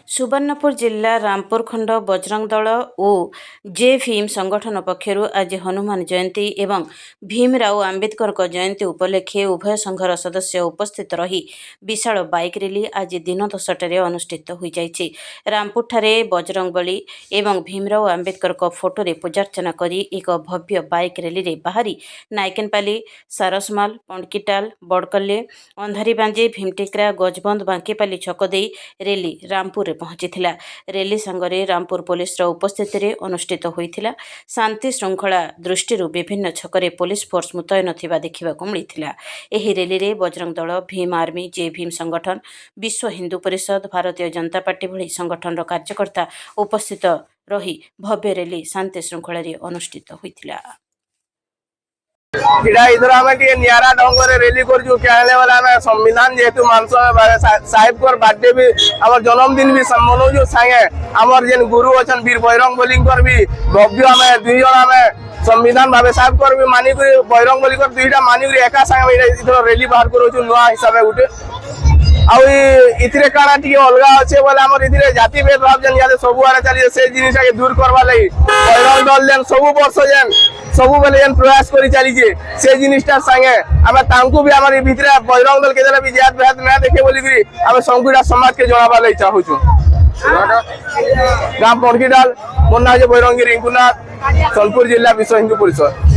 सुवर्णपुर जिला रामपुर खंड बजरंग दल और जे भीम संगठन पक्षर आज हनुमान जयंती एवं भीमराव आंबेडकर जयंती उपलक्षे उभय संघर सदस्य उपस्थित रही विशाल बाइक रैली आज दिन 10टार अनुष्ठित हो जाइछि। रामपुर ठारे बजरंग बली एवं भीमराव आंबेडकर फोटो पूजार्चना करी एक भव्य बाइक रैली रे बाहरी नायकेनपाली, सारसमाल, पंडकीटाल, बड़कल्ले, अंधारीबांजे, भीमटेकरा, गजबंद, बांकीपाली छक दे रैली रामपुर पहुंची। रैली संगरे रामपुर पुलिस उपस्थित अनुष्ठित होइथिला। शांति श्रृंखला दृष्टि विभिन्न छकरे पुलिस फोर्स मुतयन थिबा देखिबाकु मिलिथिला। एही रैली रे बजरंग दल, भीम आर्मी, जे भीम संगठन, विश्व हिंदू परिषद, भारतीय जनता पार्टी भली संगठन कार्यकर्ता उपस्थित रही भव्य रैली शांति श्रृंखला अनुष्ठित होइथिला। इधर आम निरा ढंग से रैली कर संविधान जेहेतु मानस साहेब को बर्थडे भी आम जन्मदिन भी मनाऊ सांगे आमर जेन गुरु अच्छा वीर बैरंग बोली भी भव्य आम दुई जन आम संविधान भाव साहेब कर भी मानिक बैरंग बोली दुईटा मानिक एका सांगे इधर रैली बाहर कर नुआ हिसाब गोटे आउ काना टी अलग अच्छे बोले आम जाति भेदभाव जेन सब आड़े चली से जिनटा दूर करवा लगी बैरंग दल जेन सब वर्ष जेन सब बेले जेन प्रयास करी चलीजे से जिनिसटा संगे आम तांकु भी आम भितर बैरंग दल के भी जात भेद ना देखे बोली आम संपूर्ण समाज के जनाबा लगी चाहूँ। गाँव पंडकीटाल मोर ना बैरंगी रिंकुनाथ सोनपुर जिला विश्व हिंदू परिषद।